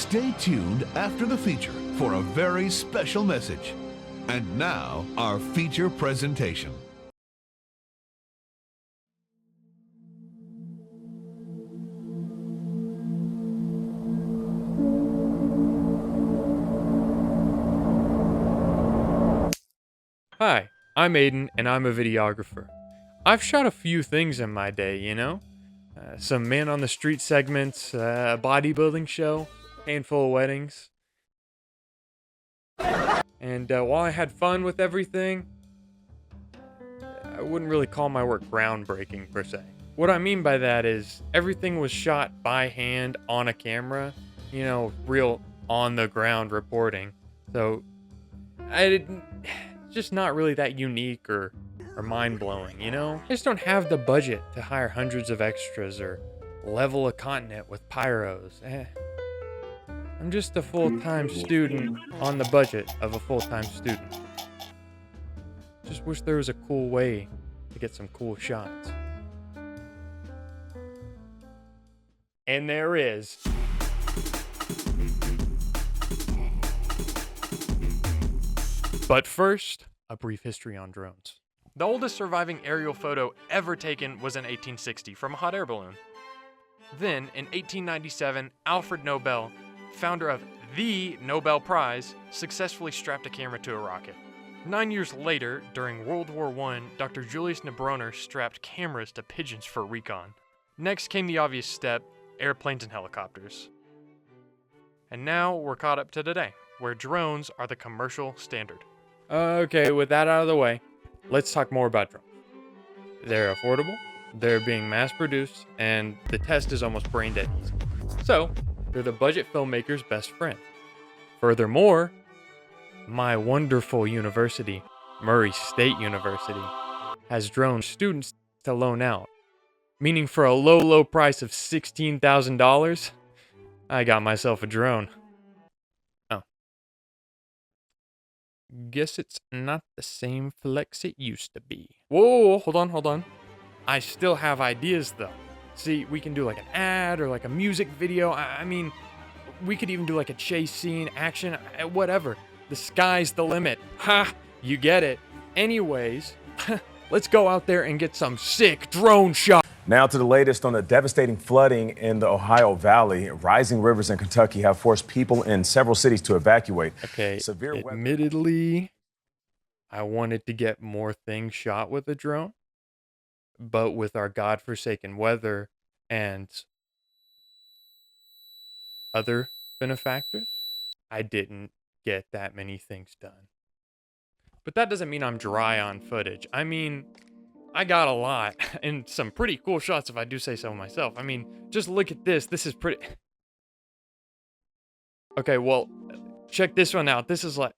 Stay tuned after the feature for a very special message. And now, our feature presentation. Hi, I'm Aiden, and I'm a videographer. I've shot a few things in my day, some man on the street segments, a bodybuilding show, handful of weddings. And while I had fun with everything, I wouldn't really call my work groundbreaking per se. What I mean by that is everything was shot by hand on a camera, real on the ground reporting. So I didn't, just not really that unique or mind blowing, I just don't have the budget to hire hundreds of extras or level a continent with pyros. I'm just a full-time student on the budget of a full-time student. Just wish there was a cool way to get some cool shots. And there is. But first, a brief history on drones. The oldest surviving aerial photo ever taken was in 1860 from a hot air balloon. Then, in 1897, Alfred Nobel, founder of the Nobel Prize, successfully strapped a camera to a rocket. 9 years later, during World War I, Dr. Julius Nebroner strapped cameras to pigeons for recon. Next came the obvious step, airplanes and helicopters. And now we're caught up to today, where drones are the commercial standard. Okay, with that out of the way, let's talk more about drones. They're affordable, they're being mass-produced, and the test is almost brain-dead easy. So, they're the budget filmmaker's best friend. Furthermore, my wonderful university, Murray State University, has drone students to loan out. Meaning for a low price of $16,000, I got myself a drone. Oh. Guess it's not the same flex it used to be. Whoa, hold on. I still have ideas though. See, we can do like an ad or like a music video. I mean, we could even do like a chase scene, action, whatever. The sky's the limit. Ha! You get it. Anyways, let's go out there and get some sick drone shots. Now to the latest on the devastating flooding in the Ohio Valley. Rising rivers in Kentucky have forced people in several cities to evacuate. Okay, Severe admittedly, I wanted to get more things shot with a drone. But with our godforsaken weather and other benefactors, I didn't get that many things done. But that doesn't mean I'm dry on footage. I mean, I got a lot and some pretty cool shots if I do say so myself. I mean, just look at this. This is pretty... Okay, well, check this one out. This is like...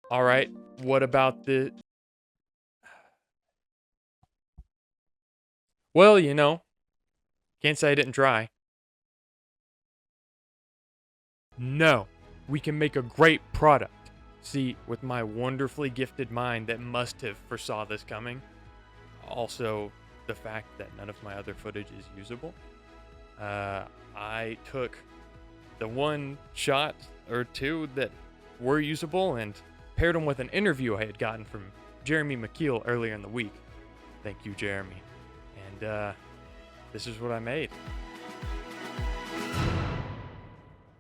All right, what about the... Well, can't say I didn't try. No, we can make a great product. See, with my wonderfully gifted mind that must have foresaw this coming, also the fact that none of my other footage is usable, I took the one shot or two that were usable and paired them with an interview I had gotten from Jeremy McKeel earlier in the week. Thank you, Jeremy. And this is what I made.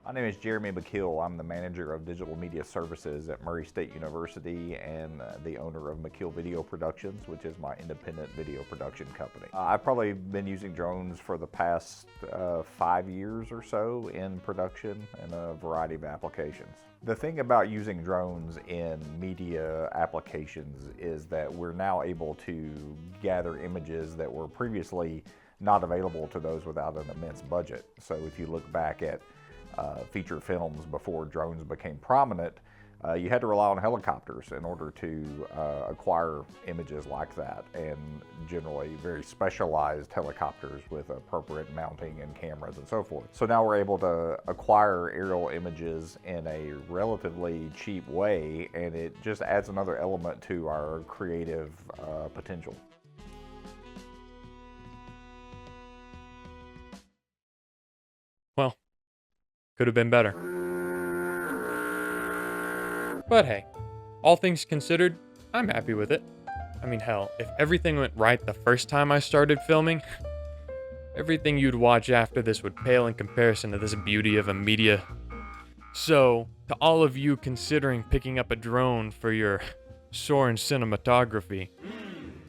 My name is Jeremy McKeel. I'm the manager of digital media services at Murray State University and the owner of McKeel Video Productions, which is my independent video production company. I've probably been using drones for the past 5 years or so in production in a variety of applications. The thing about using drones in media applications is that we're now able to gather images that were previously not available to those without an immense budget. So if you look back at feature films before drones became prominent, you had to rely on helicopters in order to acquire images like that, and generally very specialized helicopters with appropriate mounting and cameras and so forth. So now we're able to acquire aerial images in a relatively cheap way, and it just adds another element to our creative potential. Could have been better. But hey, all things considered, I'm happy with it. I mean, hell, if everything went right the first time I started filming, everything you'd watch after this would pale in comparison to this beauty of a media. So, to all of you considering picking up a drone for your Soarin' cinematography,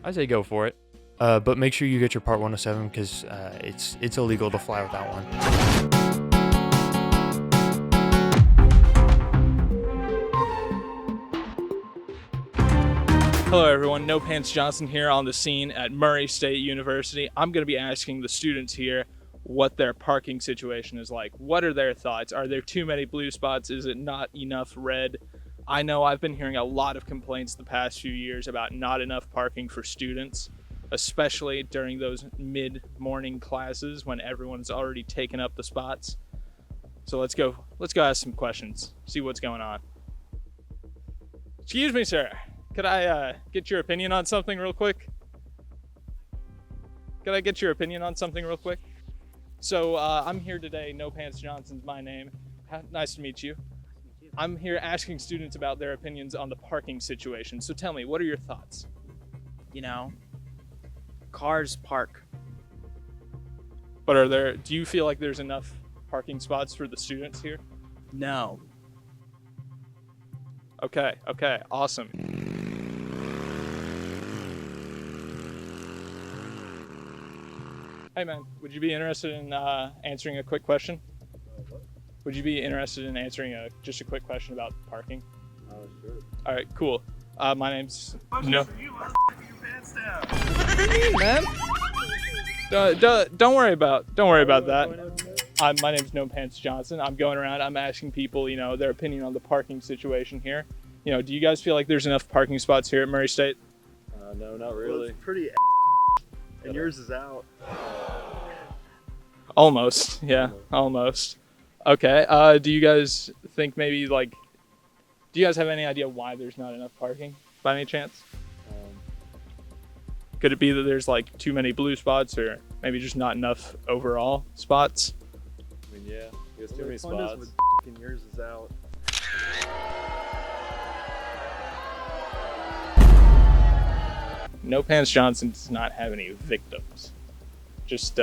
I say go for it. But make sure you get your Part 107 because it's illegal to fly without one. Hello everyone, No Pants Johnson here on the scene at Murray State University. I'm going to be asking the students here what their parking situation is like. What are their thoughts? Are there too many blue spots? Is it not enough red? I know I've been hearing a lot of complaints the past few years about not enough parking for students, especially during those mid-morning classes when everyone's already taken up the spots. So let's go ask some questions, see what's going on. Excuse me, sir. Could I get your opinion on something real quick? So I'm here today. No Pants Johnson's my name. Nice to meet you. I'm here asking students about their opinions on the parking situation. So tell me, what are your thoughts? You know, cars park. But do you feel like there's enough parking spots for the students here? No. Okay, awesome. Hey man, would you be interested in answering a quick question? Would you be interested in answering just a quick question about parking? Sure. All right, cool. My name's No. You are your pants down. What do you mean, man? Don't worry about that. My name's No Pants Johnson. I'm going around. I'm asking people, their opinion on the parking situation here. Do you guys feel like there's enough parking spots here at Murray State? No, not really. Well, it's pretty and yours is out. Almost, yeah, almost. Okay, do you guys think maybe do you guys have any idea why there's not enough parking by any chance? Could it be that there's too many blue spots or maybe just not enough overall spots? I mean, yeah, there's too many spots. With and yours is out. No Pants Johnson does not have any victims, just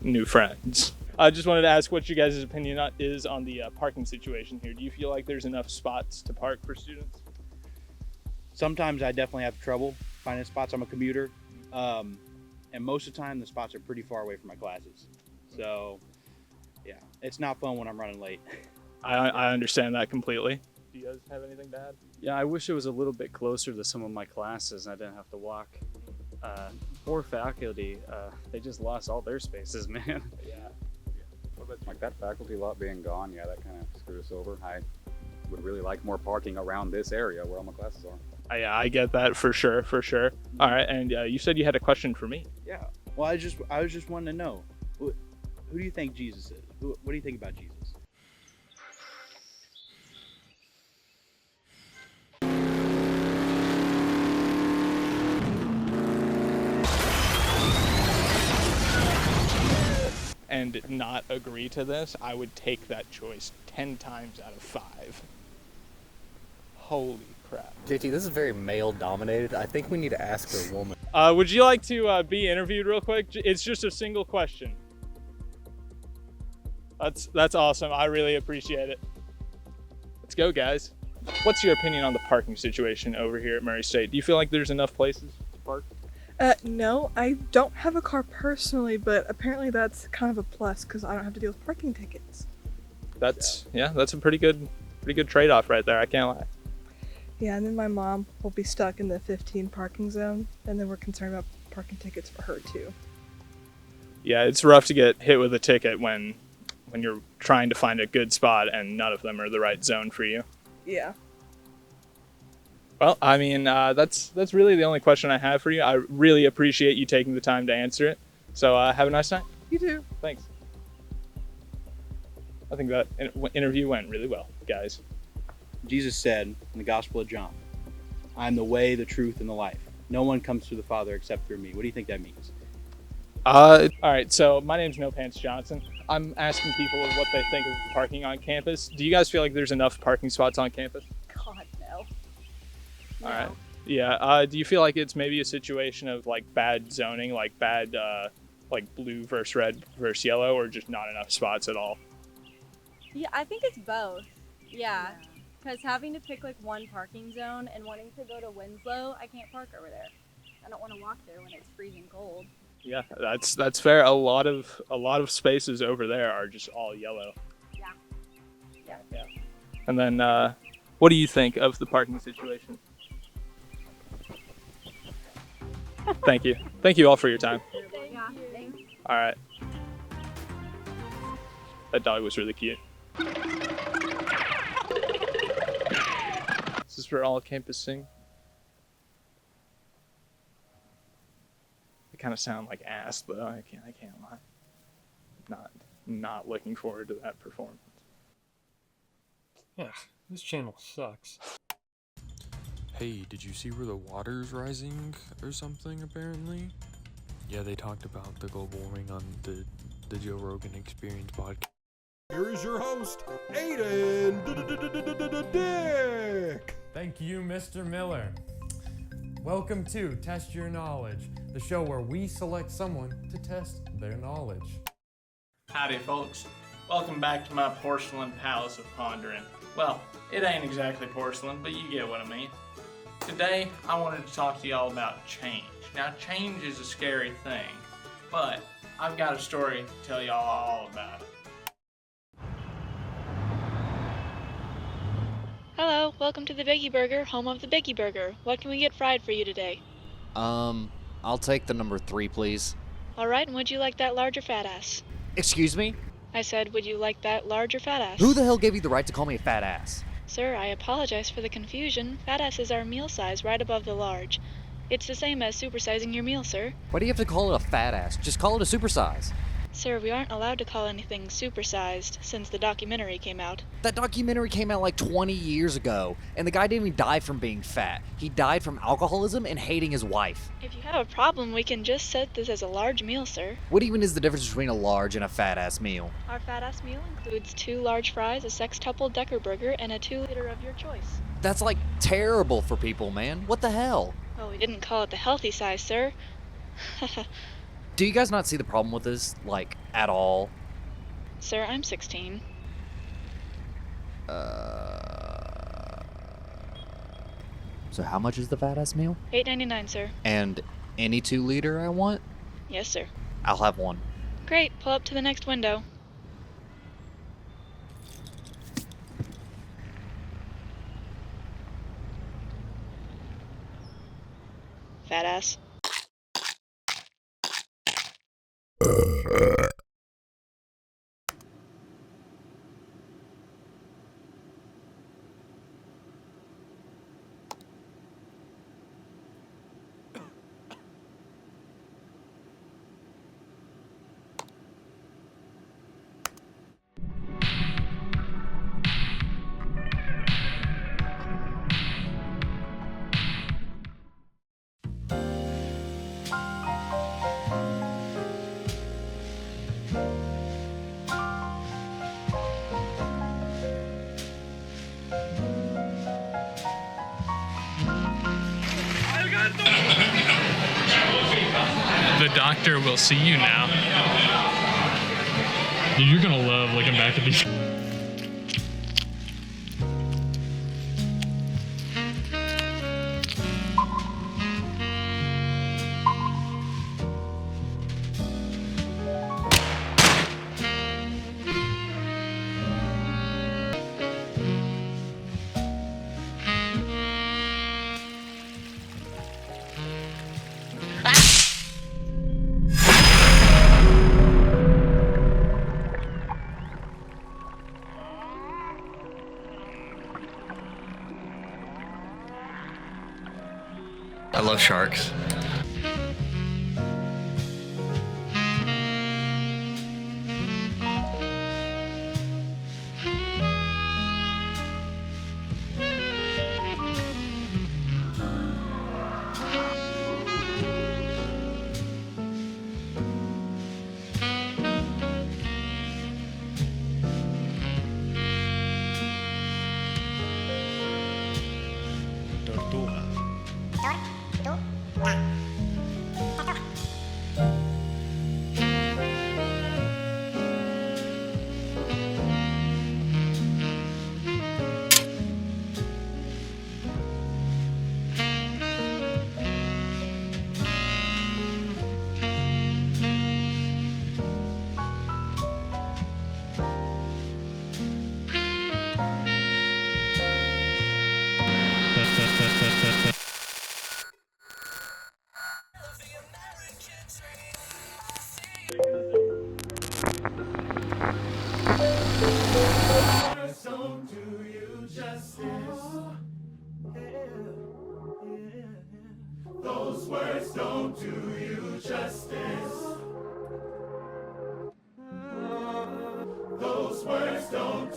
new friends. I just wanted to ask what you guys' opinion is on the parking situation here. Do you feel like there's enough spots to park for students? Sometimes I definitely have trouble finding spots. I'm a commuter, and most of the time the spots are pretty far away from my classes. So, yeah, it's not fun when I'm running late. I understand that completely. Do you guys have anything to add? Yeah, I wish it was a little bit closer to some of my classes and I didn't have to walk. Poor faculty, they just lost all their spaces, man. Yeah. What about you? Like that faculty lot being gone, yeah, that kind of screwed us over. I would really like more parking around this area where all my classes are. Yeah, I get that for sure. All right, and you said you had a question for me. Yeah. Well, I was just wanting to know, who do you think Jesus is? What do you think about Jesus? And not agree to this, I would take that choice 10 times out of 5. Holy crap. JT, this is very male dominated. I think we need to ask a woman. Would you like to be interviewed real quick? It's just a single question. That's awesome. I really appreciate it. Let's go, guys. What's your opinion on the parking situation over here at Murray State? Do you feel like there's enough places to park? No, I don't have a car personally, but apparently that's kind of a plus because I don't have to deal with parking tickets. That's a pretty good trade-off right there. I can't lie. Yeah, and then my mom will be stuck in the 15 parking zone, and then we're concerned about parking tickets for her too. Yeah, it's rough to get hit with a ticket when you're trying to find a good spot and none of them are the right zone for you. Yeah. Well, I mean, that's really the only question I have for you. I really appreciate you taking the time to answer it. So have a nice night. You too. Thanks. I think that interview went really well, guys. Jesus said in the Gospel of John, "I am the way, the truth, and the life. No one comes to the Father except through me." What do you think that means? All right, so my name's No Pants Johnson. I'm asking people what they think of parking on campus. Do you guys feel like there's enough parking spots on campus? God, no. All right. Yeah. Do you feel like it's maybe a situation of like bad zoning, like bad, like blue versus red versus yellow, or just not enough spots at all? Yeah, I think it's both. Yeah. Because having to pick like one parking zone and wanting to go to Winslow, I can't park over there. I don't want to walk there when it's freezing cold. Yeah, that's fair. A lot of spaces over there are just all yellow. Yeah. And then, what do you think of the parking situation? Thank you. Thank you all for your time. Yeah, thanks. All right. That dog was really cute. This is for all campusing. They kind of sound like ass, though. I can't lie. Not looking forward to that performance. Yeah, this channel sucks. Hey, did you see where the water's rising or something, apparently? Yeah, they talked about the global warming on the Joe Rogan Experience podcast. Here is your host, Aiden Dick. Thank you, Mr. Miller. Welcome to Test Your Knowledge, the show where we select someone to test their knowledge. Howdy, folks. Welcome back to my porcelain palace of pondering. Well, it ain't exactly porcelain, but you get what I mean. Today, I wanted to talk to y'all about change. Now, change is a scary thing, but I've got a story to tell y'all all about it. Hello, welcome to the Biggie Burger, home of the Biggie Burger. What can we get fried for you today? I'll take the number 3, please. Alright, and would you like that large or fat ass? Excuse me? I said, would you like that large or fat ass? Who the hell gave you the right to call me a fat ass? Sir, I apologize for the confusion. Fat ass is our meal size right above the large. It's the same as supersizing your meal, sir. Why do you have to call it a fat ass? Just call it a supersize. Sir, we aren't allowed to call anything supersized since the documentary came out. That documentary came out like 20 years ago, and the guy didn't even die from being fat. He died from alcoholism and hating his wife. If you have a problem, we can just set this as a large meal, sir. What even is the difference between a large and a fat ass meal? Our fat ass meal includes 2 large fries, a sextuple Decker burger, and a 2-liter of your choice. That's like terrible for people, man. What the hell? Well, we didn't call it the healthy size, sir. Do you guys not see the problem with this, like, at all? Sir, I'm 16. So how much is the fat ass meal? $8.99, sir. And any 2-liter I want? Yes, sir. I'll have one. Great, pull up to the next window. Fat ass. The doctor will see you now. Dude, you're gonna love looking back at these. I love sharks.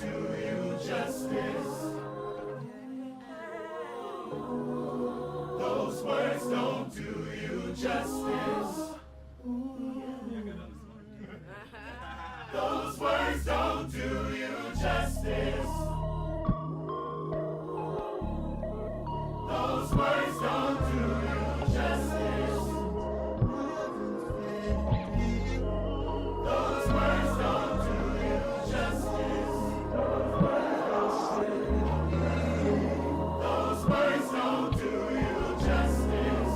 do you justice. Those words don't do you justice. Those words don't do you justice. Those words don't do you justice. Those words don't do you justice. Those words don't do you justice.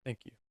Thank you.